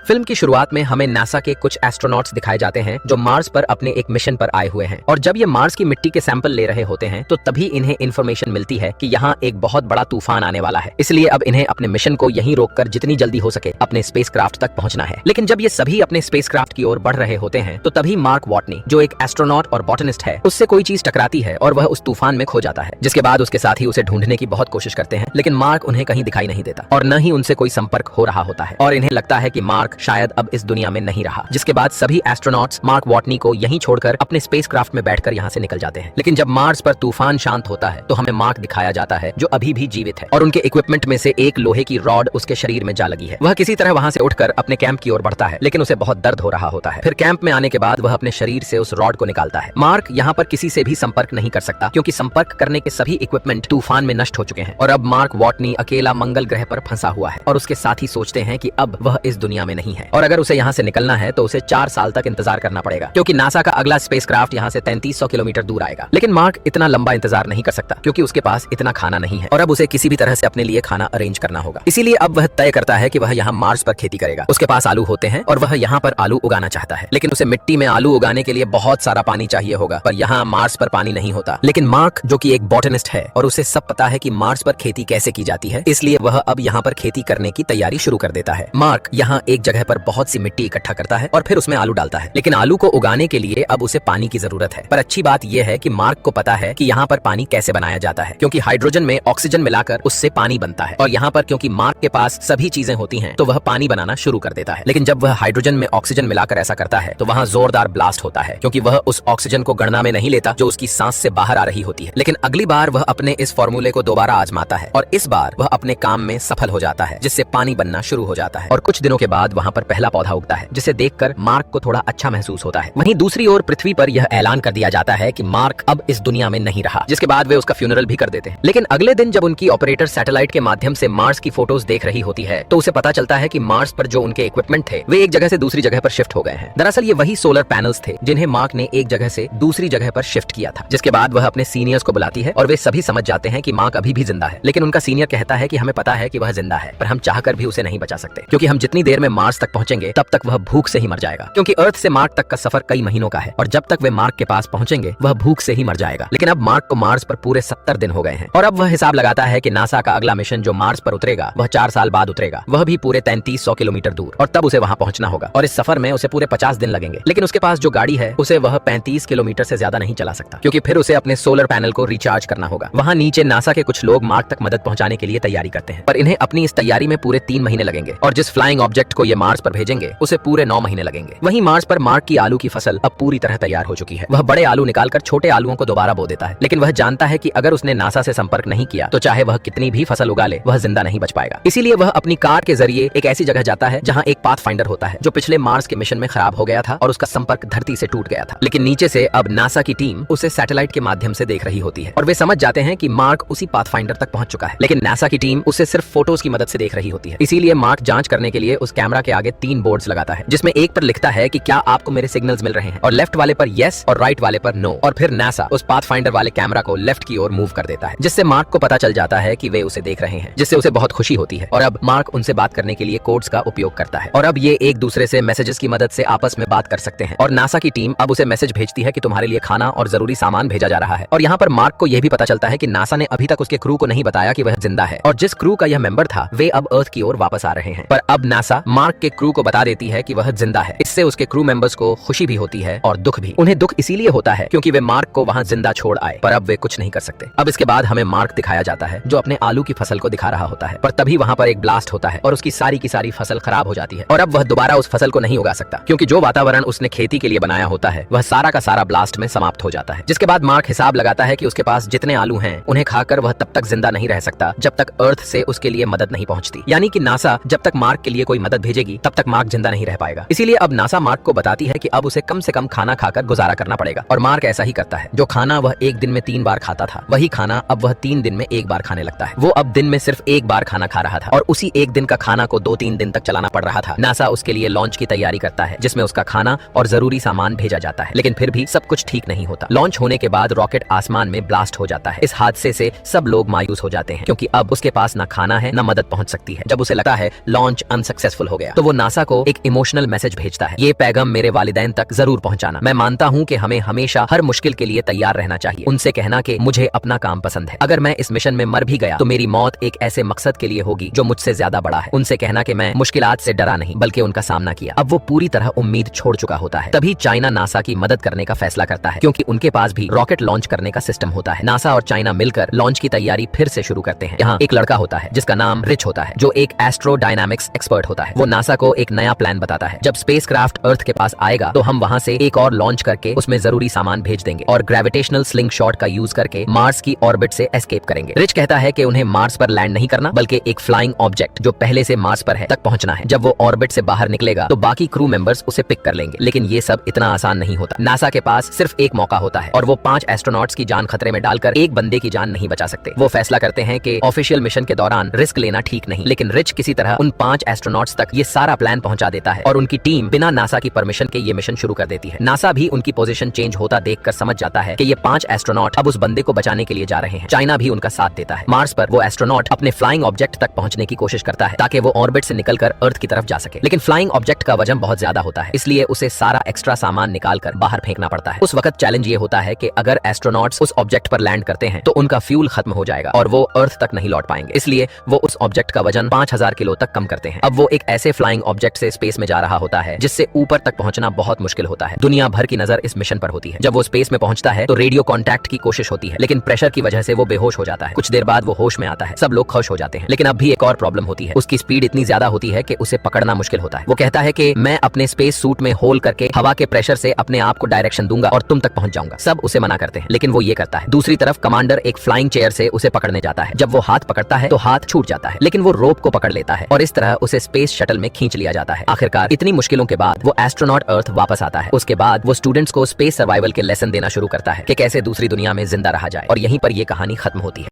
Film की शुरुआत में हमें नासा के कुछ एस्ट्रोनॉट्स दिखाए जाते हैं जो मार्स पर अपने एक मिशन पर आए हुए हैं, और जब ये मार्स की मिट्टी के सैंपल ले रहे होते हैं तो तभी इन्हें इन्फॉर्मेशन मिलती है कि यहाँ एक बहुत बड़ा तूफान आने वाला है। इसलिए अब इन्हें अपने मिशन को यहीं रोककर जितनी जल्दी हो सके अपने स्पेसक्राफ्ट तक पहुंचना है। लेकिन जब ये सभी अपने स्पेसक्राफ्ट की ओर बढ़ रहे होते हैं तो तभी मार्क वॉटनी, जो एक एस्ट्रोनॉट और बॉटनिस्ट है, उससे कोई चीज टकराती है और वह उस तूफान में खो जाता है। जिसके बाद उसके साथी उसे ढूंढने की बहुत कोशिश करते हैं, लेकिन मार्क उन्हें कहीं दिखाई नहीं देता और न ही उनसे कोई संपर्क हो रहा होता है, और इन्हें लगता है कि मार्क शायद अब इस दुनिया में नहीं रहा। जिसके बाद सभी एस्ट्रोनॉट्स मार्क वॉटनी को यहीं छोड़कर अपने स्पेसक्राफ्ट में बैठकर यहाँ से निकल जाते हैं। लेकिन जब मार्स पर तूफान शांत होता है तो हमें मार्क दिखाया जाता है जो अभी भी जीवित है, और उनके इक्विपमेंट में से एक लोहे की रॉड उसके शरीर में जा लगी है। वह किसी तरह वहां से उठकर अपने कैंप की ओर बढ़ता है, लेकिन उसे बहुत दर्द हो रहा होता है। फिर कैंप में आने के बाद वह अपने शरीर से उस रॉड को निकालता है। मार्क यहाँ पर किसी से भी संपर्क नहीं कर सकता क्योंकि संपर्क करने के सभी इक्विपमेंट तूफान में नष्ट हो चुके हैं, और अब मार्क वॉटनी अकेला मंगल ग्रह पर फंसा हुआ है, और उसके साथी सोचते हैं कि अब वह इस दुनिया में नहीं है, और अगर उसे यहाँ से निकलना है तो उसे 4 साल तक इंतजार करना पड़ेगा क्योंकि नासा का अगला स्पेसक्राफ्ट यहाँ से 3300 किलोमीटर दूर आएगा। लेकिन मार्क इतना लंबा इंतजार नहीं कर सकता क्योंकि उसके पास इतना खाना नहीं है, और अब उसे किसी भी तरह से अपने लिए खाना अरेंज करना होगा। इसीलिए अब वह तय करता है कि वह यहाँ मार्स पर खेती करेगा। उसके पास आलू होते हैं और वह यहाँ पर आलू उगाना चाहता है, लेकिन उसे मिट्टी में आलू उगाने के लिए बहुत सारा पानी चाहिए होगा, पर यहाँ मार्स पर पानी नहीं होता। लेकिन मार्क, जो कि एक बॉटनिस्ट है और उसे सब पता है कि मार्स पर खेती कैसे की जाती है, इसलिए वह अब यहाँ पर खेती करने की तैयारी शुरू कर देता है। मार्क यहाँ एक जगह पर बहुत सी मिट्टी इकट्ठा करता है और फिर उसमें आलू डालता है, लेकिन आलू को उगाने के लिए अब उसे पानी की जरूरत है। पर अच्छी बात यह है कि मार्क को पता है कि यहाँ पर पानी कैसे बनाया जाता है, क्योंकि हाइड्रोजन में ऑक्सीजन मिलाकर उससे पानी बनता है, और यहाँ पर क्योंकि मार्क के पास सभी चीजें होती हैं तो वह पानी बनाना शुरू कर देता है। लेकिन जब वह हाइड्रोजन में ऑक्सीजन मिलाकर ऐसा करता है तो वहाँ जोरदार ब्लास्ट होता है, क्योंकि वह उस ऑक्सीजन को गणना में नहीं लेता जो उसकी सांस से बाहर आ रही होती है। लेकिन अगली बार वह अपने इस फॉर्मूले को दोबारा आजमाता है और इस बार वह अपने काम में सफल हो जाता है, जिससे पानी बनना शुरू हो जाता है, और कुछ दिनों के बाद वहाँ पर पहला पौधा उगता है, जिसे देखकर मार्क को थोड़ा अच्छा महसूस होता है। वहीं दूसरी ओर पृथ्वी पर यह ऐलान कर दिया जाता है कि मार्क अब इस दुनिया में नहीं रहा, जिसके बाद वे उसका फ्यूनरल भी कर देते हैं। लेकिन अगले दिन जब उनकी ऑपरेटर सैटेलाइट के माध्यम से मार्स की फोटोज देख रही होती है तो उसे पता चलता है कि मार्स पर जो उनके इक्विपमेंट थे वे एक जगह से दूसरी जगह पर शिफ्ट हो गए हैं। दरअसल ये वही सोलर पैनल्स थे जिन्हें मार्क ने एक जगह से दूसरी जगह पर शिफ्ट किया था। जिसके बाद वह अपने सीनियर्स को बुलाती है और वे सभी समझ जाते हैं कि मार्क अभी भी जिंदा है। लेकिन उनका सीनियर कहता है कि हमें पता है कि वह जिंदा है, पर हम चाहकर भी उसे नहीं बचा सकते, क्योंकि हम जितनी देर में मार्स तक पहुंचेंगे तब तक वह भूख से ही मर जाएगा, क्योंकि अर्थ से मार्क तक का सफर कई महीनों का है, और जब तक वे मार्क के पास पहुंचेंगे वह भूख से ही मर जाएगा। लेकिन अब मार्क को मार्स पर पूरे 70 दिन हो गए हैं, और अब वह हिसाब लगाता है कि नासा का अगला मिशन जो मार्स पर उतरेगा वह 4 साल बाद उतरेगा, वह भी पूरे 3300 किलोमीटर दूर, और तब उसे वहां पहुंचना होगा, और इस सफर में उसे पूरे 50 दिन लगेंगे। लेकिन उसके पास जो गाड़ी है उसे वह 35 किलोमीटर से ज्यादा नहीं चला सकता, क्योंकि फिर उसे अपने सोलर पैनल को रिचार्ज करना होगा। वहां नीचे नासा के कुछ लोग मार्क तक मदद पहुंचाने के लिए तैयारी करते हैं, पर इन्हें अपनी इस तैयारी में पूरे 3 महीने लगेंगे, और जिस फ्लाइंग ऑब्जेक्ट को ये मार्स पर भेजेंगे उसे पूरे 9 महीने लगेंगे। वहीं मार्स पर मार्क की आलू की फसल अब पूरी तरह तैयार हो चुकी है। वह बड़े आलू निकालकर छोटे आलुओं को दोबारा बो देता है, लेकिन वह जानता है कि अगर उसने नासा से संपर्क नहीं किया तो चाहे वह कितनी भी फसल उगा ले वह जिंदा नहीं बच पाएगा। इसीलिए वह अपनी कार के जरिए एक ऐसी जगह जाता है जहाँ एक पाथफाइंडर होता है जो पिछले मार्स के मिशन में खराब हो गया था और उसका संपर्क धरती से टूट गया था। लेकिन नीचे से अब नासा की टीम उसे सैटेलाइट के माध्यम से देख रही होती है, और वे समझ जाते हैं कि मार्क उसी पाथफाइंडर तक पहुंच चुका है। लेकिन नासा की टीम उसे सिर्फ फोटोज की मदद से देख रही होती है। इसीलिए मार्क जांच करने के लिए उस कैमरा के आगे 3 बोर्ड्स लगाता है, जिसमें एक पर लिखता है कि क्या आपको मेरे सिग्नल्स मिल रहे हैं, और लेफ्ट वाले पर यस और राइट वाले पर नो। और फिर नासा उस पाथफाइंडर वाले कैमरा को लेफ्ट की ओर मूव कर देता है, जिससे मार्क को पता चल जाता है कि वे उसे देख रहे हैं, जिससे उसे बहुत खुशी होती है। और अब मार्क उनसे बात करने के लिए कोड्स का उपयोग करता है, और अब ये एक दूसरे से मैसेजेस की मदद से आपस में बात कर सकते हैं। और नासा की टीम अब उसे मैसेज भेजती है कि तुम्हारे लिए खाना और जरूरी सामान भेजा जा रहा है। और यहाँ पर मार्क को यह भी पता चलता है कि नासा ने अभी तक उसके क्रू को नहीं बताया कि वह जिंदा है, और जिस क्रू का यह मेंबर था वे अब अर्थ की ओर वापस आ रहे हैं। पर अब नासा मार्क के क्रू को बता देती है कि वह जिंदा है। इससे उसके क्रू मेंबर्स को खुशी भी होती है और दुख भी। उन्हें दुख इसीलिए होता है क्योंकि वे मार्क को वहां जिंदा छोड़ आए, पर अब वे कुछ नहीं कर सकते। अब इसके बाद हमें मार्क दिखाया जाता है जो अपने आलू की फसल को दिखा रहा होता है, पर तभी वहां पर एक ब्लास्ट होता है और उसकी सारी की सारी फसल खराब हो जाती है, और अब वह दोबारा उस फसल को नहीं उगा सकता, क्योंकि जो वातावरण उसने खेती के लिए बनाया होता है वह सारा का सारा ब्लास्ट में समाप्त हो जाता है। जिसके बाद मार्क हिसाब लगाता है कि उसके पास जितने आलू हैं उन्हें खाकर वह तब तक जिंदा नहीं रह सकता जब तक अर्थ से उसके लिए मदद नहीं पहुंचती, यानी कि नासा जब तक मार्क के लिए कोई मदद भेजेगी तब तक मार्क जिंदा नहीं रह पाएगा। इसीलिए अब नासा मार्क को बताती है कि अब उसे कम से कम खाना खाकर गुजारा करना पड़ेगा, और मार्क ऐसा ही करता है। जो खाना वह एक दिन में 3 बार खाता था वही खाना अब वह 3 दिन में 1 बार खाने लगता है। वो अब दिन में सिर्फ 1 बार खाना खा रहा था, और उसी एक दिन का खाना को 2-3 दिन तक चलाना पड़ रहा था। नासा उसके लिए लॉन्च की तैयारी करता है, जिसमें उसका खाना और जरूरी सामान भेजा जाता है, लेकिन फिर भी सब कुछ ठीक नहीं होता। लॉन्च होने के बाद रॉकेट आसमान में ब्लास्ट हो जाता है। इस हादसे से सब लोग मायूस हो जाते हैं, क्योंकि अब उसके पास ना खाना है ना मदद पहुंच सकती है। जब उसे लगता है लॉन्च अनसक्सेसफुल हो गया, तो वो नासा को एक इमोशनल मैसेज भेजता है, ये पैगाम मेरे वालिदैन तक जरूर पहुंचाना। मैं मानता हूं कि हमें हमेशा हर मुश्किल के लिए तैयार रहना चाहिए। उनसे कहना कि मुझे अपना काम पसंद है। अगर मैं इस मिशन में मर भी गया तो मेरी मौत एक ऐसे मकसद के लिए होगी जो मुझसे ज्यादा बड़ा है। उनसे कहना कि मैं मुश्किलात से डरा नहीं बल्कि उनका सामना किया। अब वो पूरी तरह उम्मीद छोड़ चुका होता है। तभी चाइना नासा की मदद करने का फैसला करता है, क्योंकि उनके पास भी रॉकेट लॉन्च करने का सिस्टम होता है। नासा और चाइना मिलकर लॉन्च की तैयारी फिर से शुरू करते हैं। यहाँ एक लड़का होता है जिसका नाम रिच होता है, जो एक एस्ट्रोडायनामिक्स एक्सपर्ट होता है। वो नासा को एक नया प्लान बताता है, जब स्पेसक्राफ्ट अर्थ के पास आएगा तो हम वहां से एक और लॉन्च करके उसमें जरूरी सामान भेज देंगे और ग्रेविटेशनल स्लिंग शॉट का यूज करके मार्स की ऑर्बिट से एस्केप करेंगे। रिच कहता है कि उन्हें मार्स पर लैंड नहीं करना बल्कि एक फ्लाइंग ऑब्जेक्ट जो पहले से मार्स पर है तक पहुंचना है। जब वो ऑर्बिट से बाहर निकलेगा तो बाकी क्रू मेंबर्स उसे पिक कर लेंगे, लेकिन ये सब इतना आसान नहीं होता। नासा के पास सिर्फ एक मौका होता है और वो 5 एस्ट्रोनॉट्स की जान खतरे में डालकर एक बंदे की जान नहीं बचा सकते। वो फैसला करते हैं कि ऑफिशियल मिशन के दौरान रिस्क लेना ठीक नहीं, लेकिन रिच किसी तरह उन 5 एस्ट्रोनॉट्स तक ये सारा प्लान पहुंचा देता है और उनकी टीम बिना नासा की परमिशन के ये मिशन शुरू कर देती है। नासा भी उनकी पोजीशन चेंज होता देखकर समझ जाता है कि ये 5 एस्ट्रोनॉट अब उस बंदे को बचाने के लिए जा रहे हैं। चाइना भी उनका साथ देता है। मार्स पर वो एस्ट्रोनॉट अपने फ्लाइंग ऑब्जेक्ट तक पहुंचने की कोशिश करता है ताकि वो ऑर्बिट से निकलकर अर्थ की तरफ जा सके, लेकिन फ्लाइंग ऑब्जेक्ट का वजन बहुत ज्यादा होता है, इसलिए उसे सारा एक्स्ट्रा सामान निकालकर बाहर फेंकना पड़ता है। उस वक्त चैलेंज ये होता है कि अगर एस्ट्रोनॉट्स उस ऑब्जेक्ट पर लैंड करते हैं तो उनका फ्यूल खत्म हो जाएगा और वो अर्थ तक नहीं लौट पाएंगे, इसलिए वो उस ऑब्जेक्ट का वजन 5000 किलो तक कम करते हैं। अब वो एक ऐसे फ्लाइंग ऑब्जेक्ट से स्पेस में जा रहा होता है जिससे ऊपर तक पहुंचना बहुत मुश्किल होता है। दुनिया भर की नजर इस मिशन पर होती है। जब वो स्पेस में पहुंचता है तो रेडियो कांटेक्ट की कोशिश होती है, लेकिन प्रेशर की वजह से वो बेहोश हो जाता है। कुछ देर बाद वो होश में आता है। सब लोग खुश हो जाते हैं, लेकिन अब भी एक और प्रॉब्लम होती है। उसकी स्पीड इतनी ज्यादा होती है कि उसे पकड़ना मुश्किल होता है। वो कहता है कि मैं अपने स्पेस सूट में होल करके हवा के प्रेशर से अपने आप को डायरेक्शन दूंगा और तुम तक पहुंच जाऊंगा। सब उसे मना करते हैं, लेकिन वो ये करता है। दूसरी तरफ कमांडर एक फ्लाइंग चेयर से उसे पकड़ने जाता है। जब वो हाथ पकड़ता है तो हाथ छूट जाता है, लेकिन वो रोप को पकड़ लेता है और इस तरह उसे स्पेस शटल में खींच लिया जाता है। आखिरकार इतनी मुश्किलों के बाद वो एस्ट्रोनॉट अर्थ वापस आता है। उसके बाद वो स्टूडेंट्स को स्पेस सर्वाइवल के लेसन देना शुरू करता है कि कैसे दूसरी दुनिया में जिंदा रहा जाए, और यहीं पर ये कहानी खत्म होती है।